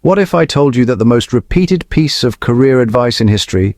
What if I told you that the most repeated piece of career advice in history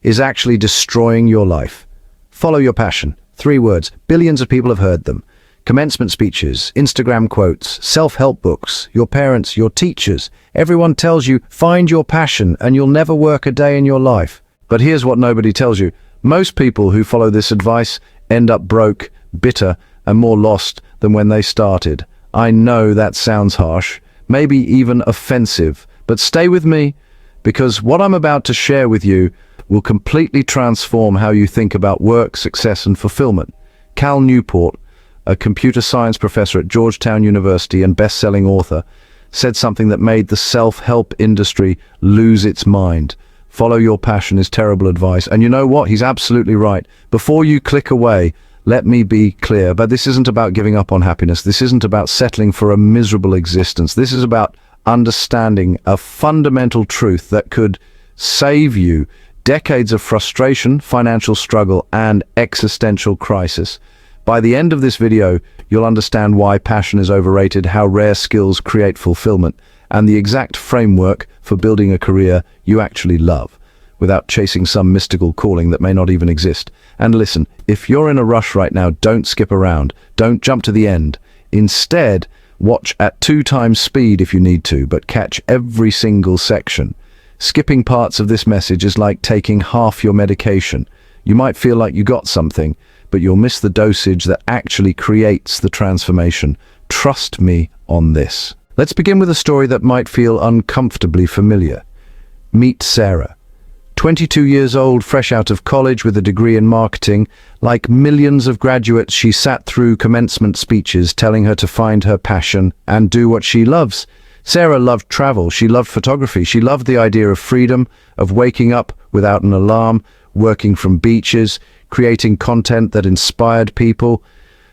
is actually destroying your life? Follow your passion. 3 words. Billions of people have heard them. Commencement speeches, Instagram quotes, self-help books, your parents, your teachers. Everyone tells you, find your passion and you'll never work a day in your life. But here's what nobody tells you. Most people who follow this advice end up broke, bitter, and more lost than when they started. I know that sounds harsh, maybe even offensive, but stay with me, because what I'm about to share with you will completely transform how you think about work, success, and fulfillment. Cal Newport, a computer science professor at Georgetown University and best-selling author, said something that made the self-help industry lose its mind. Follow your passion is terrible advice. And you know what? He's absolutely right. Before you click away, let me be clear, but this isn't about giving up on happiness. This isn't about settling for a miserable existence. This is about understanding a fundamental truth that could save you decades of frustration, financial struggle, and existential crisis. By the end of this video, you'll understand why passion is overrated, how rare skills create fulfillment, and the exact framework for building a career you actually love, without chasing some mystical calling that may not even exist. And listen, if you're in a rush right now, don't skip around. Don't jump to the end. Instead, watch at 2 times speed if you need to, but catch every single section. Skipping parts of this message is like taking half your medication. You might feel like you got something, but you'll miss the dosage that actually creates the transformation. Trust me on this. Let's begin with a story that might feel uncomfortably familiar. Meet Sarah. 22 years old, fresh out of college with a degree in marketing. Like millions of graduates, she sat through commencement speeches telling her to find her passion and do what she loves. Sarah loved travel, she loved photography, she loved the idea of freedom, of waking up without an alarm, working from beaches, creating content that inspired people.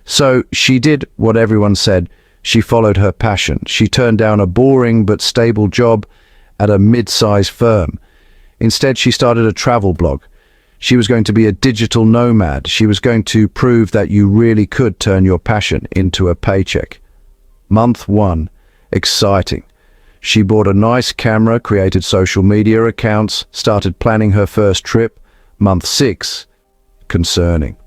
So she did what everyone said. She followed her passion. She turned down a boring but stable job at a mid-sized firm. Instead, she started a travel blog. She was going to be a digital nomad. She was going to prove that you really could turn your passion into a paycheck. Month 1, exciting. She bought a nice camera, created social media accounts, started planning her first trip. Month 6, concerning.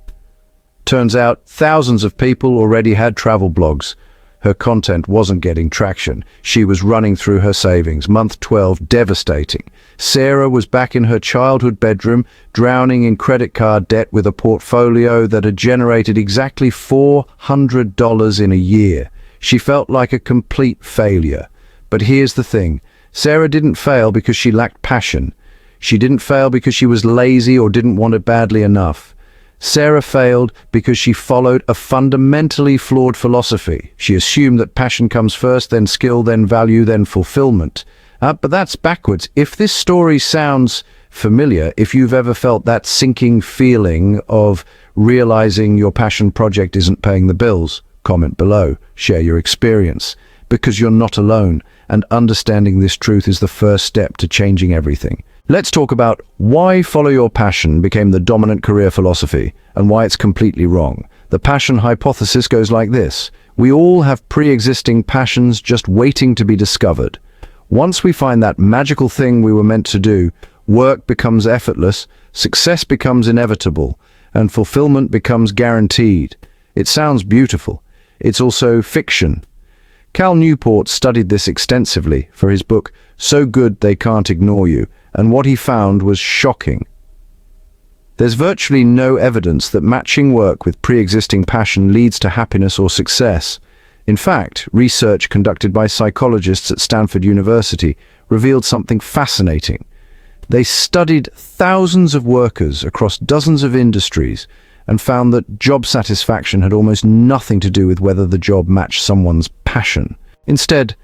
Turns out thousands of people already had travel blogs. Her content wasn't getting traction. She was running through her savings. Month 12, devastating. Sarah was back in her childhood bedroom, drowning in credit card debt with a portfolio that had generated exactly $400 in a year. She felt like a complete failure. But here's the thing. Sarah didn't fail because she lacked passion. She didn't fail because she was lazy or didn't want it badly enough. Sarah failed because she followed a fundamentally flawed philosophy. She assumed that passion comes first, then skill, then value, then fulfillment. But that's backwards. If this story sounds familiar, if you've ever felt that sinking feeling of realizing your passion project isn't paying the bills, comment below, share your experience, because you're not alone, and understanding this truth is the first step to changing everything. Let's talk about why follow your passion became the dominant career philosophy and why it's completely wrong. The passion hypothesis goes like this. We all have pre-existing passions just waiting to be discovered. Once we find that magical thing we were meant to do, work becomes effortless, success becomes inevitable, and fulfillment becomes guaranteed. It sounds beautiful. It's also fiction. Cal Newport studied this extensively for his book, So Good They Can't Ignore You, and what he found was shocking. There's virtually no evidence that matching work with pre-existing passion leads to happiness or success. In fact, research conducted by psychologists at Stanford University revealed something fascinating. They studied thousands of workers across dozens of industries and found that job satisfaction had almost nothing to do with whether the job matched someone's passion. Instead,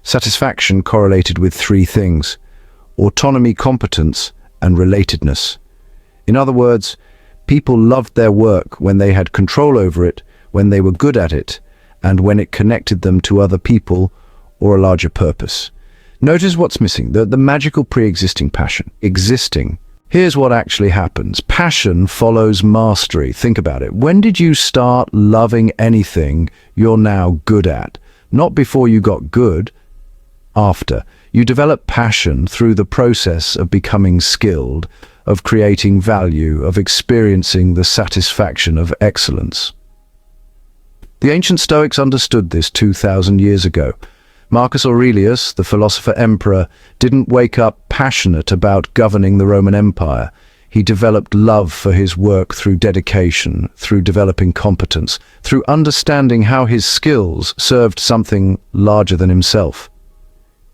satisfaction correlated with 3 things: autonomy, competence, and relatedness. In other words, people loved their work when they had control over it, when they were good at it, and when it connected them to other people or a larger purpose. Notice what's missing, the magical pre-existing passion. Existing. Here's what actually happens. Passion follows mastery. Think about it. When did you start loving anything you're now good at? Not before you got good, after. You develop passion through the process of becoming skilled, of creating value, of experiencing the satisfaction of excellence. The ancient Stoics understood this 2,000 years ago. Marcus Aurelius, the philosopher-emperor, didn't wake up passionate about governing the Roman Empire. He developed love for his work through dedication, through developing competence, through understanding how his skills served something larger than himself.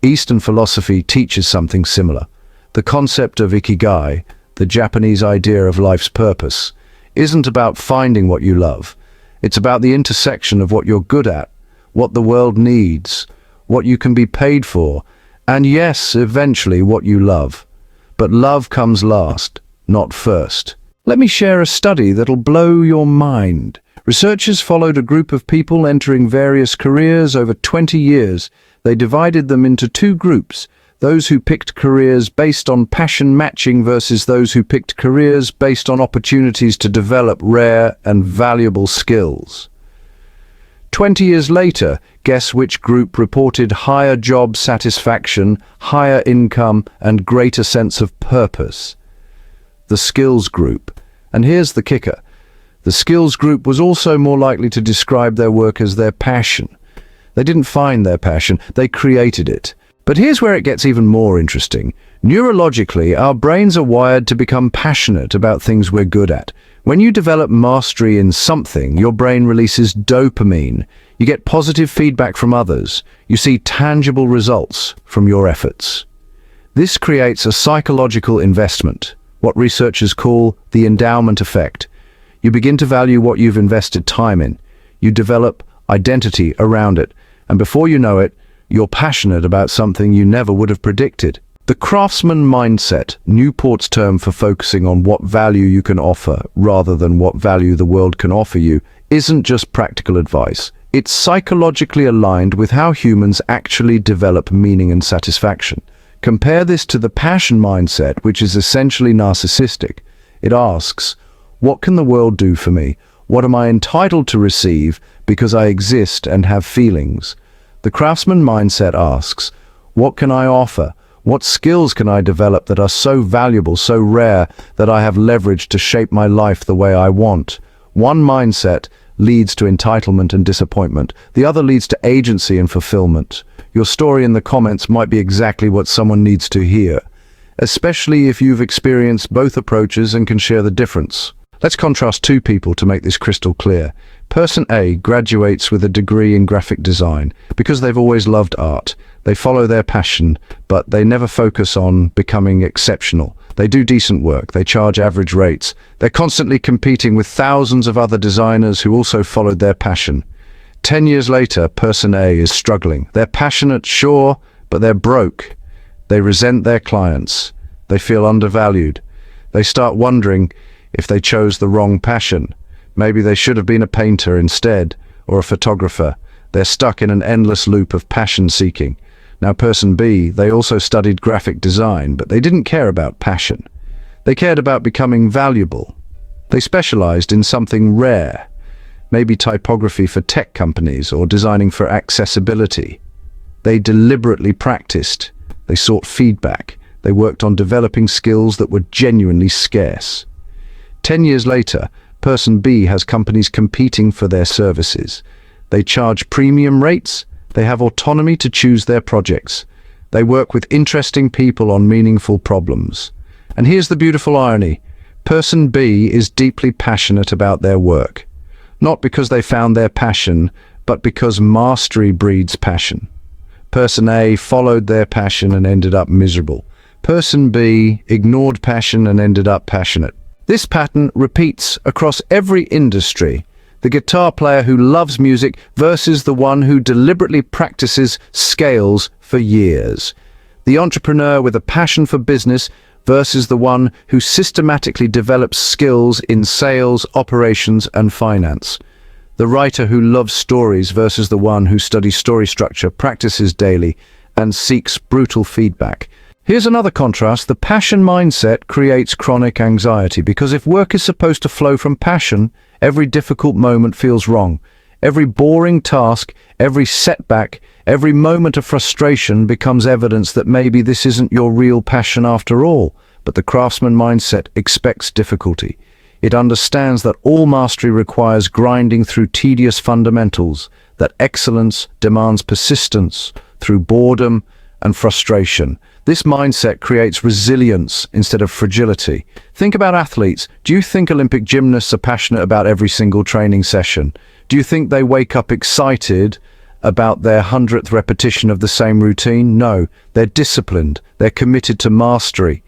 Eastern philosophy teaches something similar. The concept of ikigai, the Japanese idea of life's purpose, isn't about finding what you love. It's about the intersection of what you're good at, what the world needs, what you can be paid for, and yes, eventually what you love. But love comes last, not first. Let me share a study that'll blow your mind. Researchers followed a group of people entering various careers over 20 years. They divided them into two groups, those who picked careers based on passion matching versus those who picked careers based on opportunities to develop rare and valuable skills. 20 years later, guess which group reported higher job satisfaction, higher income, and greater sense of purpose? The skills group. And here's the kicker. The skills group was also more likely to describe their work as their passion. They didn't find their passion, they created it. But here's where it gets even more interesting. Neurologically, our brains are wired to become passionate about things we're good at. When you develop mastery in something, your brain releases dopamine. You get positive feedback from others. You see tangible results from your efforts. This creates a psychological investment, what researchers call the endowment effect. You begin to value what you've invested time in. You develop identity around it. And before you know it, you're passionate about something you never would have predicted. The craftsman mindset, Newport's term for focusing on what value you can offer rather than what value the world can offer you, isn't just practical advice. It's psychologically aligned with how humans actually develop meaning and satisfaction. Compare this to the passion mindset, which is essentially narcissistic. It asks, what can the world do for me? What am I entitled to receive because I exist and have feelings? The craftsman mindset asks, what can I offer? What skills can I develop that are so valuable, so rare, that I have leverage to shape my life the way I want? One mindset leads to entitlement and disappointment. The other leads to agency and fulfillment. Your story in the comments might be exactly what someone needs to hear, especially if you've experienced both approaches and can share the difference. Let's contrast two people to make this crystal clear. Person A graduates with a degree in graphic design because they've always loved art. They follow their passion, but they never focus on becoming exceptional. They do decent work, they charge average rates. They're constantly competing with thousands of other designers who also followed their passion. 10 years later, person A is struggling. They're passionate, sure, but they're broke. They resent their clients. They feel undervalued. They start wondering if they chose the wrong passion. Maybe they should have been a painter instead, or a photographer. They're stuck in an endless loop of passion seeking. Now person B, they also studied graphic design, but they didn't care about passion. They cared about becoming valuable. They specialized in something rare, maybe typography for tech companies or designing for accessibility. They deliberately practiced. They sought feedback. They worked on developing skills that were genuinely scarce. 10 years later, person B has companies competing for their services. They charge premium rates. They have autonomy to choose their projects. They work with interesting people on meaningful problems. And here's the beautiful irony. Person B is deeply passionate about their work. Not because they found their passion, but because mastery breeds passion. Person A followed their passion and ended up miserable. Person B ignored passion and ended up passionate. This pattern repeats across every industry. The guitar player who loves music versus the one who deliberately practices scales for years. The entrepreneur with a passion for business versus the one who systematically develops skills in sales, operations, and finance. The writer who loves stories versus the one who studies story structure, practices daily, and seeks brutal feedback. Here's another contrast. The passion mindset creates chronic anxiety because if work is supposed to flow from passion, every difficult moment feels wrong. Every boring task, every setback, Every moment of frustration becomes evidence that maybe this isn't your real passion after all. But the craftsman mindset expects difficulty. It understands that all mastery requires grinding through tedious fundamentals, that excellence demands persistence through boredom and frustration. This mindset creates resilience instead of fragility. Think about athletes. Do you think Olympic gymnasts are passionate about every single training session? Do you think they wake up excited about their 100th repetition of the same routine? No, they're disciplined, they're committed to mastery.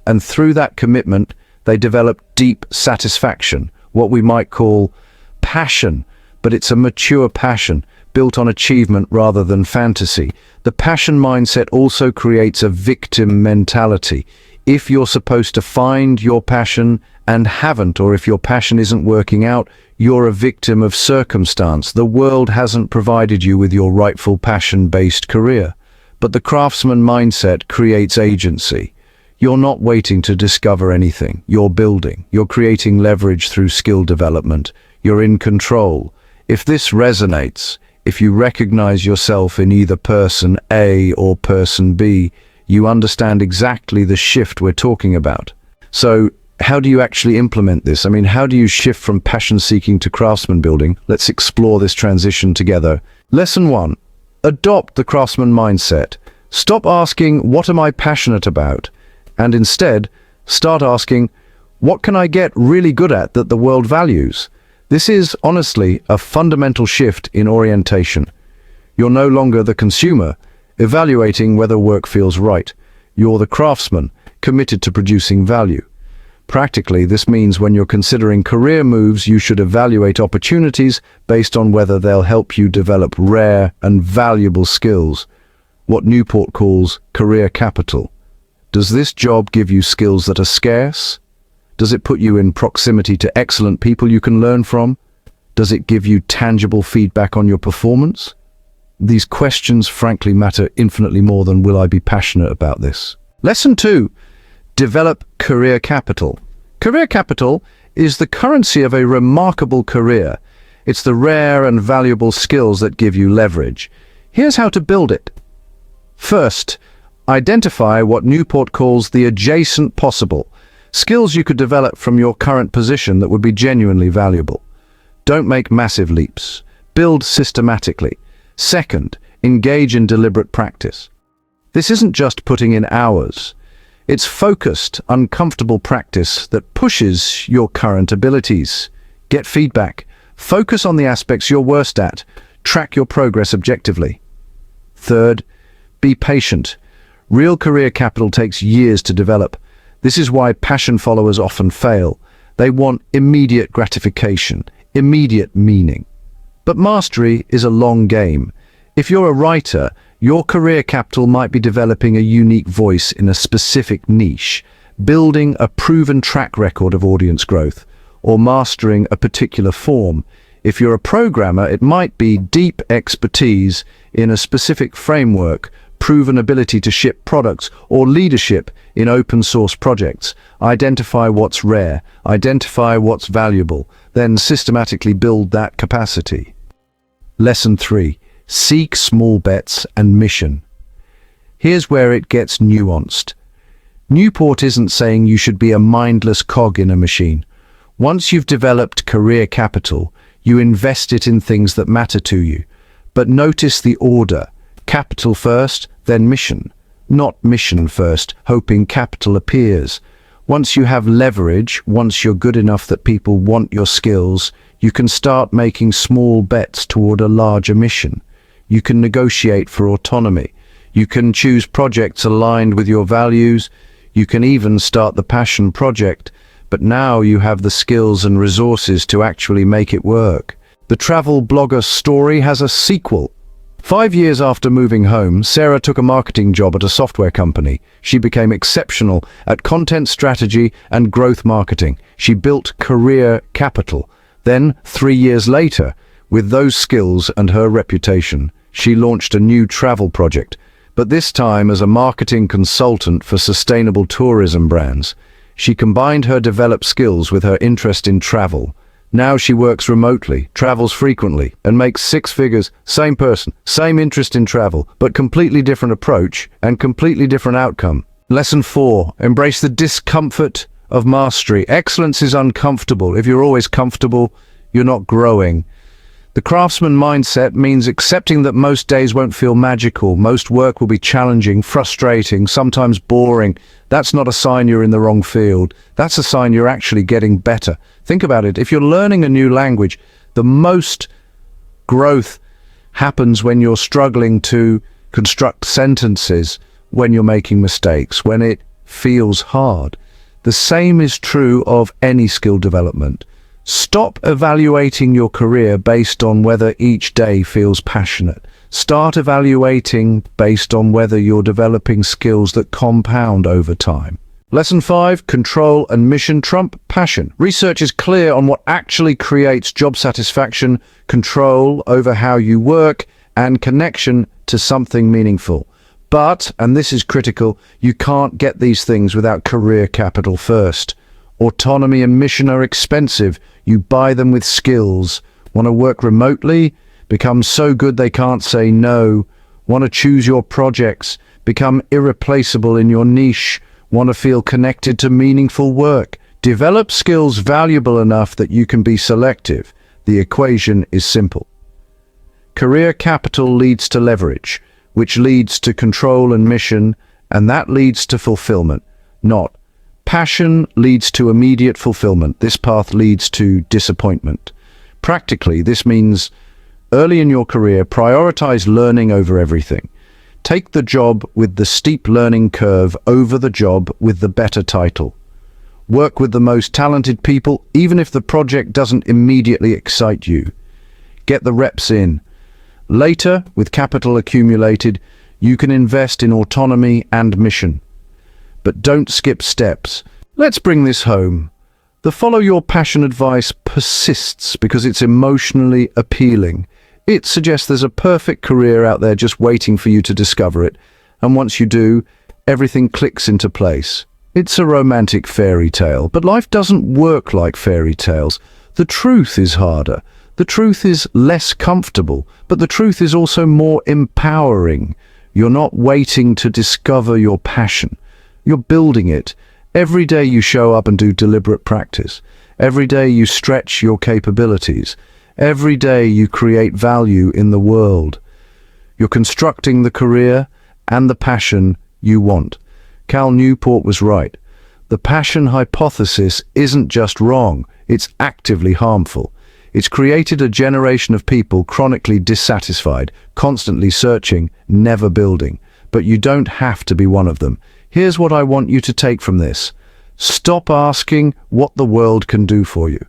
And through that commitment, they develop deep satisfaction, what we might call passion, but it's a mature passion, built on achievement rather than fantasy. The passion mindset also creates a victim mentality. If you're supposed to find your passion and haven't, or if your passion isn't working out, you're a victim of circumstance. The world hasn't provided you with your rightful passion-based career. But the craftsman mindset creates agency. You're not waiting to discover anything. You're building. You're creating leverage through skill development. You're in control. If this resonates, if you recognize yourself in either person A or person B, you understand exactly the shift we're talking about. So, how do you actually implement this? I mean, how do you shift from passion seeking to craftsman building? Let's explore this transition together. Lesson 1. Adopt the craftsman mindset. Stop asking, what am I passionate about? And instead, start asking, what can I get really good at that the world values? This is, honestly, a fundamental shift in orientation. You're no longer the consumer, evaluating whether work feels right. You're the craftsman, committed to producing value. Practically, this means when you're considering career moves, you should evaluate opportunities based on whether they'll help you develop rare and valuable skills, what Newport calls career capital. Does this job give you skills that are scarce? Does it put you in proximity to excellent people you can learn from? Does it give you tangible feedback on your performance? These questions frankly matter infinitely more than will I be passionate about this. Lesson 2. Develop career capital. Career capital is the currency of a remarkable career. It's the rare and valuable skills that give you leverage. Here's how to build it. First, identify what Newport calls the adjacent possible. Skills you could develop from your current position that would be genuinely valuable. Don't make massive leaps. Build systematically. Second, engage in deliberate practice. This isn't just putting in hours. It's focused, uncomfortable practice that pushes your current abilities. Get feedback. Focus on the aspects you're worst at. Track your progress objectively. Third, be patient. Real career capital takes years to develop. This is why passion followers often fail. They want immediate gratification, immediate meaning. But mastery is a long game. If you're a writer, your career capital might be developing a unique voice in a specific niche, building a proven track record of audience growth, or mastering a particular form. If you're a programmer, it might be deep expertise in a specific framework, proven ability to ship products, or leadership in open source projects. Identify what's rare, identify what's valuable, then systematically build that capacity. Lesson 3. Seek small bets and mission. Here's where it gets nuanced. Newport isn't saying you should be a mindless cog in a machine. Once you've developed career capital, you invest it in things that matter to you. But notice the order. Capital first, then mission. Not mission first, hoping capital appears. Once you have leverage, once you're good enough that people want your skills, you can start making small bets toward a larger mission. You can negotiate for autonomy. You can choose projects aligned with your values. You can even start the passion project. But now you have the skills and resources to actually make it work. The travel blogger story has a sequel. 5 years after moving home, Sarah took a marketing job at a software company. She became exceptional at content strategy and growth marketing. She built career capital. Then, 3 years later, with those skills and her reputation, she launched a new travel project, but this time as a marketing consultant for sustainable tourism brands. She combined her developed skills with her interest in travel, Now she works remotely, travels frequently, and makes six figures. Same person, same interest in travel, but completely different approach and completely different outcome. Lesson 4. Embrace the discomfort of mastery. Excellence is uncomfortable. If you're always comfortable, you're not growing. The craftsman mindset means accepting that most days won't feel magical. Most work will be challenging, frustrating, sometimes boring. That's not a sign you're in the wrong field. That's a sign you're actually getting better. Think about it. If you're learning a new language, the most growth happens when you're struggling to construct sentences, when you're making mistakes, when it feels hard. The same is true of any skill development. Stop evaluating your career based on whether each day feels passionate. Start evaluating based on whether you're developing skills that compound over time. Lesson 5. Control and mission trump passion. Research is clear on what actually creates job satisfaction, control over how you work, and connection to something meaningful. But, and this is critical, you can't get these things without career capital first. Autonomy and mission are expensive. You buy them with skills. Want to work remotely? Become so good they can't say no. Want to choose your projects? Become irreplaceable in your niche. Want to feel connected to meaningful work? Develop skills valuable enough that you can be selective. The equation is simple. Career capital leads to leverage, which leads to control and mission, and that leads to fulfillment, not passion leads to immediate fulfillment. This path leads to disappointment. Practically, this means early in your career, prioritize learning over everything. Take the job with the steep learning curve over the job with the better title. Work with the most talented people, even if the project doesn't immediately excite you. Get the reps in. Later, with capital accumulated, you can invest in autonomy and mission. But don't skip steps. Let's bring this home. The follow your passion advice persists because it's emotionally appealing. It suggests there's a perfect career out there just waiting for you to discover it. And once you do, everything clicks into place. It's a romantic fairy tale, but life doesn't work like fairy tales. The truth is harder. The truth is less comfortable, but the truth is also more empowering. You're not waiting to discover your passion. You're building it. Every day you show up and do deliberate practice. Every day you stretch your capabilities. Every day you create value in the world. You're constructing the career and the passion you want. Cal Newport was right. The passion hypothesis isn't just wrong, it's actively harmful. It's created a generation of people chronically dissatisfied, constantly searching, never building. But you don't have to be one of them. Here's what I want you to take from this. Stop asking what the world can do for you.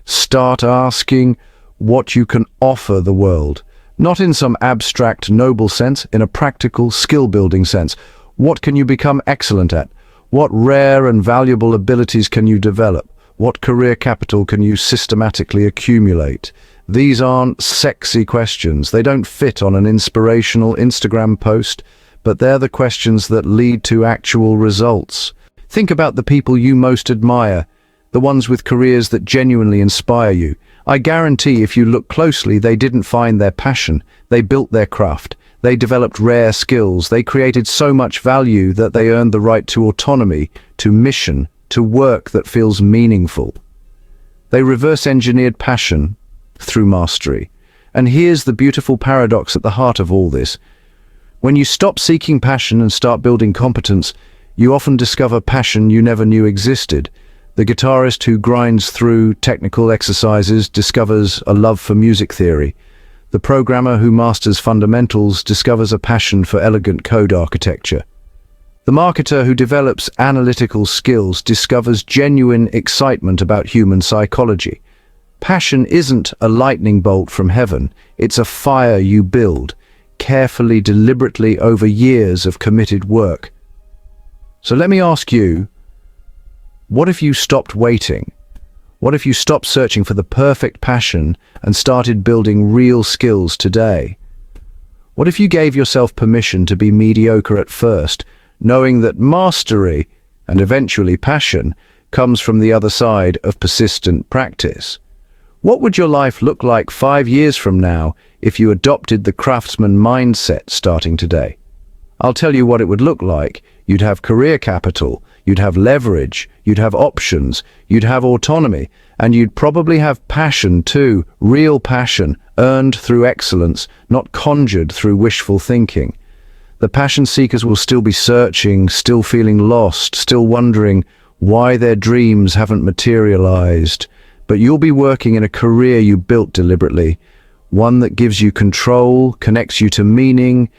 Start asking what you can offer the world. Not in some abstract, noble sense, in a practical, skill-building sense. What can you become excellent at? What rare and valuable abilities can you develop? What career capital can you systematically accumulate? These aren't sexy questions. They don't fit on an inspirational Instagram post, but they're the questions that lead to actual results. Think about the people you most admire, the ones with careers that genuinely inspire you. I guarantee if you look closely, they didn't find their passion. They built their craft. They developed rare skills. They created so much value that they earned the right to autonomy, to mission, to work that feels meaningful. They reverse-engineered passion through mastery. And here's the beautiful paradox at the heart of all this. When you stop seeking passion and start building competence, you often discover passion you never knew existed. The guitarist who grinds through technical exercises discovers a love for music theory. The programmer who masters fundamentals discovers a passion for elegant code architecture. The marketer who develops analytical skills discovers genuine excitement about human psychology. Passion isn't a lightning bolt from heaven, it's a fire you build, carefully, deliberately over years of committed work. So let me ask you, what if you stopped waiting? What if you stopped searching for the perfect passion and started building real skills today? What if you gave yourself permission to be mediocre at first, knowing that mastery, and eventually passion, comes from the other side of persistent practice? What would your life look like 5 years from now if you adopted the craftsman mindset starting today? I'll tell you what it would look like. You'd have career capital, you'd have leverage, you'd have options, you'd have autonomy, and you'd probably have passion too, real passion, earned through excellence, not conjured through wishful thinking. The passion seekers will still be searching, still feeling lost, still wondering why their dreams haven't materialized. But you'll be working in a career you built deliberately, one that gives you control, connects you to meaning,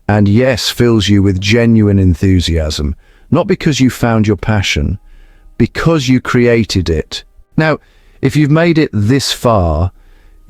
and yes, fills you with genuine enthusiasm. Not because you found your passion, because you created it. Now, if you've made it this far,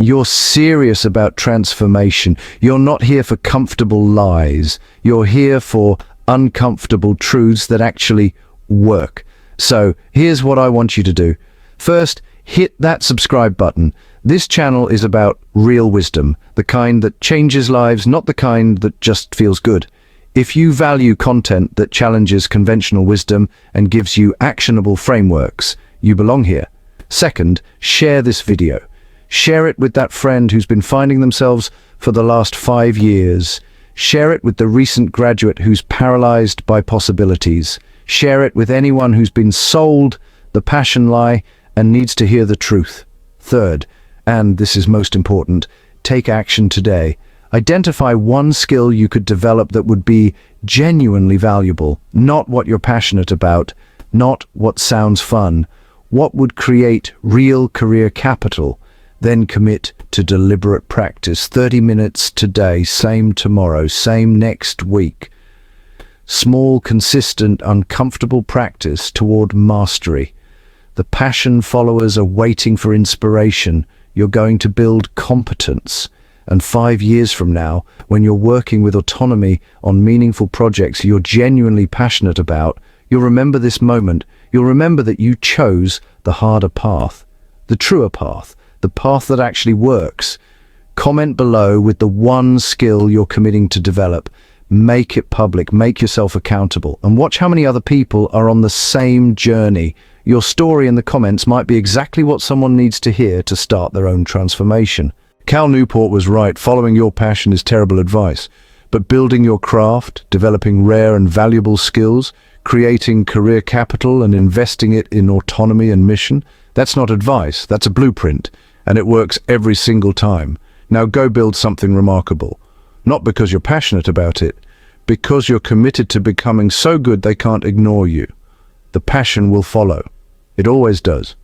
you're serious about transformation. You're not here for comfortable lies. You're here for uncomfortable truths that actually work. So here's what I want you to do. First, hit that subscribe button. This channel is about real wisdom, the kind that changes lives, not the kind that just feels good. If you value content that challenges conventional wisdom and gives you actionable frameworks, you belong here. Second, share this video. Share it with that friend who's been finding themselves for the last 5 years. Share it with the recent graduate who's paralyzed by possibilities. Share it with anyone who's been sold the passion lie and needs to hear the truth. Third, and this is most important, take action today. Identify one skill you could develop that would be genuinely valuable, not what you're passionate about, not what sounds fun, what would create real career capital. Then commit to deliberate practice. 30 minutes today, same tomorrow, same next week. Small, consistent, uncomfortable practice toward mastery. The passion followers are waiting for inspiration. You're going to build competence. And 5 years from now, when you're working with autonomy on meaningful projects you're genuinely passionate about, you'll remember this moment. You'll remember that you chose the harder path, the truer path, the path that actually works. Comment below with the one skill you're committing to develop. Make it public, make yourself accountable, and watch how many other people are on the same journey. Your story in the comments might be exactly what someone needs to hear to start their own transformation. Cal Newport was right, following your passion is terrible advice. But building your craft, developing rare and valuable skills, creating career capital and investing it in autonomy and mission, that's not advice, that's a blueprint, and it works every single time. Now go build something remarkable. Not because you're passionate about it, because you're committed to becoming so good they can't ignore you. The passion will follow. It always does.